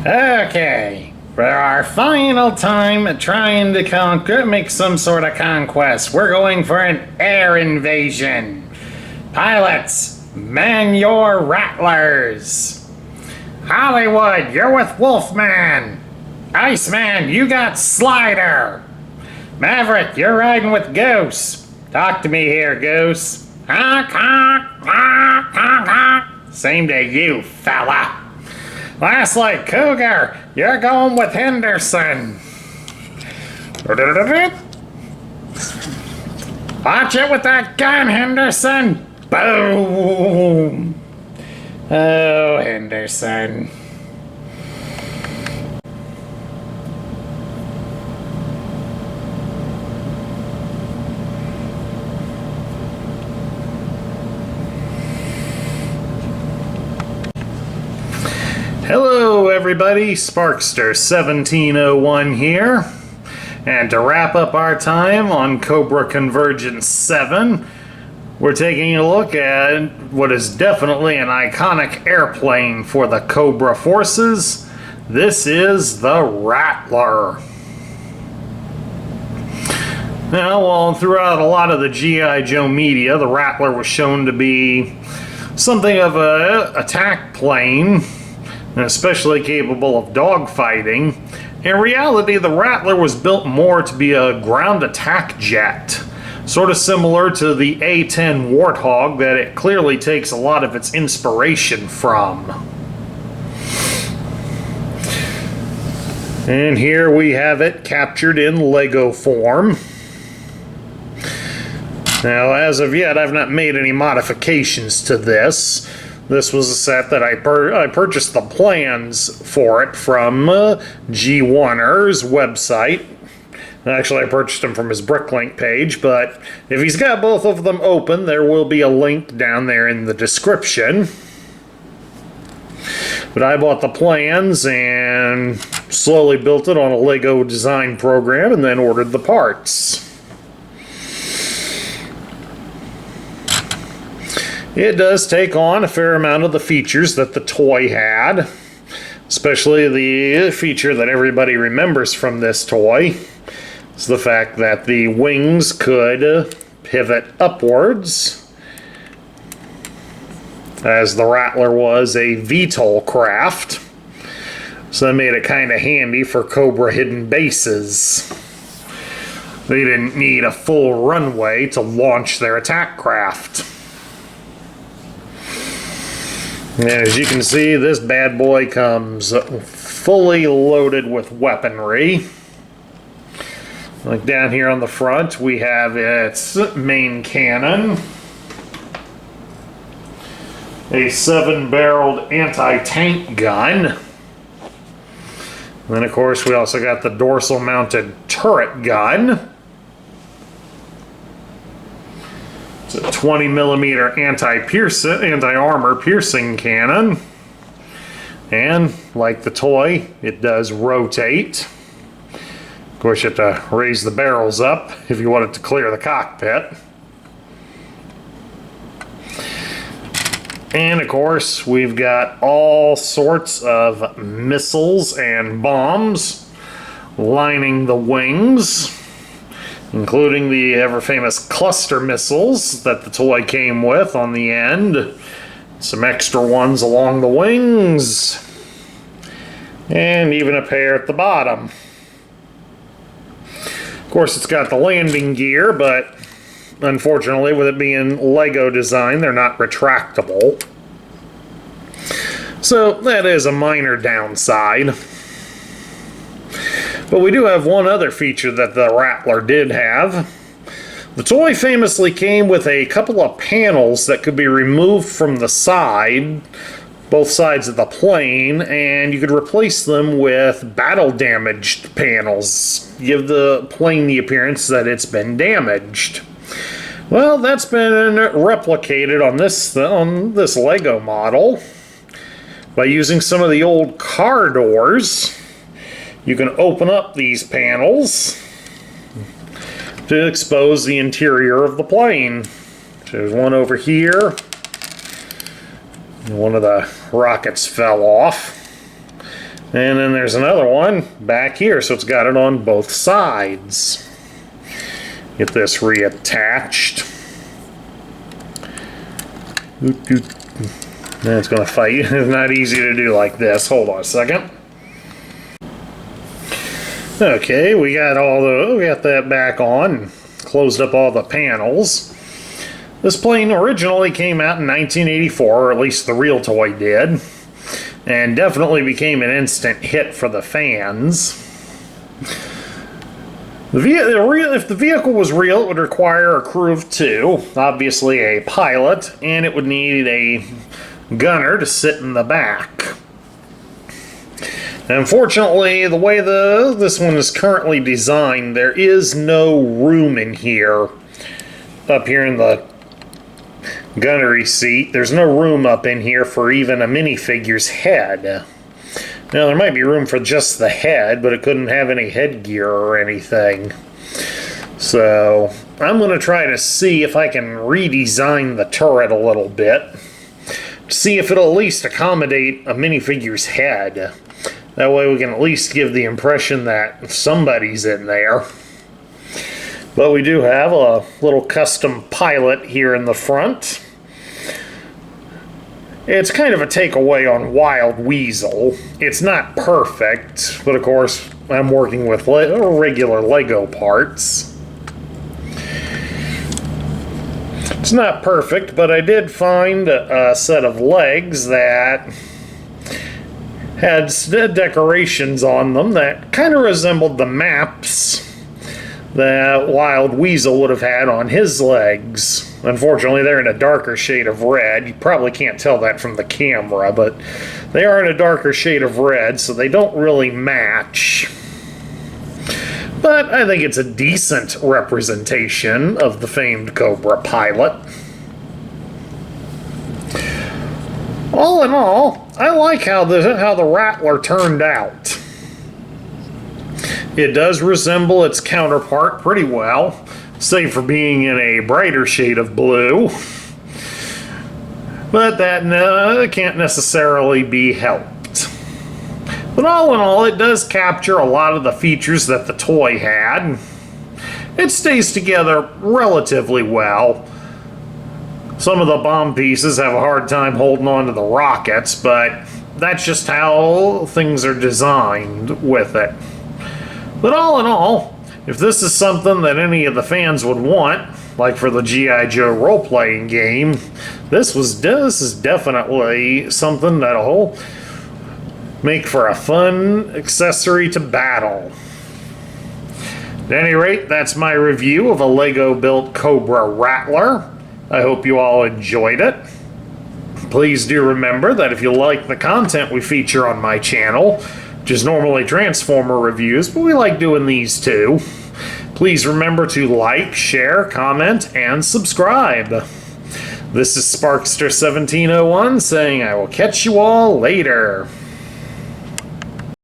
Okay, for our final time trying to make some sort of conquest, we're going for an air invasion. Pilots, man your rattlers. Hollywood, you're with Wolfman. Iceman, you got Slider. Maverick, you're riding with Goose. Talk to me here, Goose. Same to you, fella. Lastly, Cougar, you're going with Henderson. Watch it with that gun, Henderson. Boom. Oh, Henderson. Hello everybody, Sparkster1701 here, and to wrap up our time on Cobra Convergence 7, we're taking a look at what is definitely an iconic airplane for the Cobra forces. This is the Rattler. Now, well, throughout a lot of the G.I. Joe media, the Rattler was shown to be something of an attack plane, and especially capable of dogfighting. In reality, the Rattler was built more to be a ground attack jet, sort of similar to the A-10 Warthog that it clearly takes a lot of its inspiration from. And here we have it captured in Lego form. Now, as of yet, I've not made any modifications to this. This was a set that I purchased the plans for it from G1er's website. Actually, I purchased them from his Bricklink page, but if he's got both of them open, there will be a link down there in the description. But I bought the plans and slowly built it on a Lego design program and then ordered the parts. It does take on a fair amount of the features that the toy had, especially the feature that everybody remembers from this toy. It's the fact that the wings could pivot upwards, as the Rattler was a VTOL craft, so that made it kind of handy for Cobra hidden bases. They didn't need a full runway to launch their attack craft. And as you can see, this bad boy comes fully loaded with weaponry. Like down here on the front, we have its main cannon, a 7-barreled anti-tank gun. And then, of course, we also got the dorsal-mounted turret gun. It's a 20mm anti-armor piercing cannon. And, like the toy, it does rotate. Of course, you have to raise the barrels up if you want it to clear the cockpit. And, of course, we've got all sorts of missiles and bombs lining the wings, including the ever-famous cluster missiles that the toy came with on the end. Some extra ones along the wings. And even a pair at the bottom. Of course, it's got the landing gear, but unfortunately, with it being Lego design, they're not retractable. So that is a minor downside. But we do have one other feature that the Rattler did have. The toy famously came with a couple of panels that could be removed from the side, both sides of the plane, and you could replace them with battle-damaged panels. Give the plane the appearance that it's been damaged. Well, that's been replicated on this Lego model by using some of the old car doors. You can open up these panels to expose the interior of the plane. There's one over here. One of the rockets fell off. And then there's another one back here, so it's got it on both sides. Get this reattached. Then it's going to fight. It's not easy to do like this. Hold on a second. Okay, we got that back on. Closed up all the panels. This plane originally came out in 1984, or at least the real toy did, and definitely became an instant hit for the fans. If the vehicle was real, it would require a crew of 2, obviously a pilot, and it would need a gunner to sit in the back. Unfortunately, the way this one is currently designed, there is no room in here, up here in the gunnery seat. There's no room up in here for even a minifigure's head. Now, there might be room for just the head, but it couldn't have any headgear or anything. So, I'm going to try to see if I can redesign the turret a little bit. See if it'll at least accommodate a minifigure's head. That way we can at least give the impression that somebody's in there. But we do have a little custom pilot here in the front. It's kind of a takeaway on Wild Weasel. It's not perfect, but of course I'm working with regular Lego parts. It's not perfect, but I did find a set of legs that had decorations on them that kind of resembled the maps that Wild Weasel would have had on his legs. Unfortunately, they're in a darker shade of red. You probably can't tell that from the camera, but they are in a darker shade of red, so they don't really match. But I think it's a decent representation of the famed Cobra pilot. All in all, I like how the Rattler turned out. It does resemble its counterpart pretty well, save for being in a brighter shade of blue. But that can't necessarily be helped. But all in all, it does capture a lot of the features that the toy had. It stays together relatively well. Some of the bomb pieces have a hard time holding on to the rockets, but that's just how things are designed with it. But all in all, if this is something that any of the fans would want, like for the G.I. Joe role-playing game, this is definitely something that'll make for a fun accessory to battle. At any rate, that's my review of a Lego-built Cobra Rattler. I hope you all enjoyed it. Please do remember that if you like the content we feature on my channel, which is normally Transformer reviews, but we like doing these too, please remember to like, share, comment, and subscribe. This is Sparkster1701 saying I will catch you all later.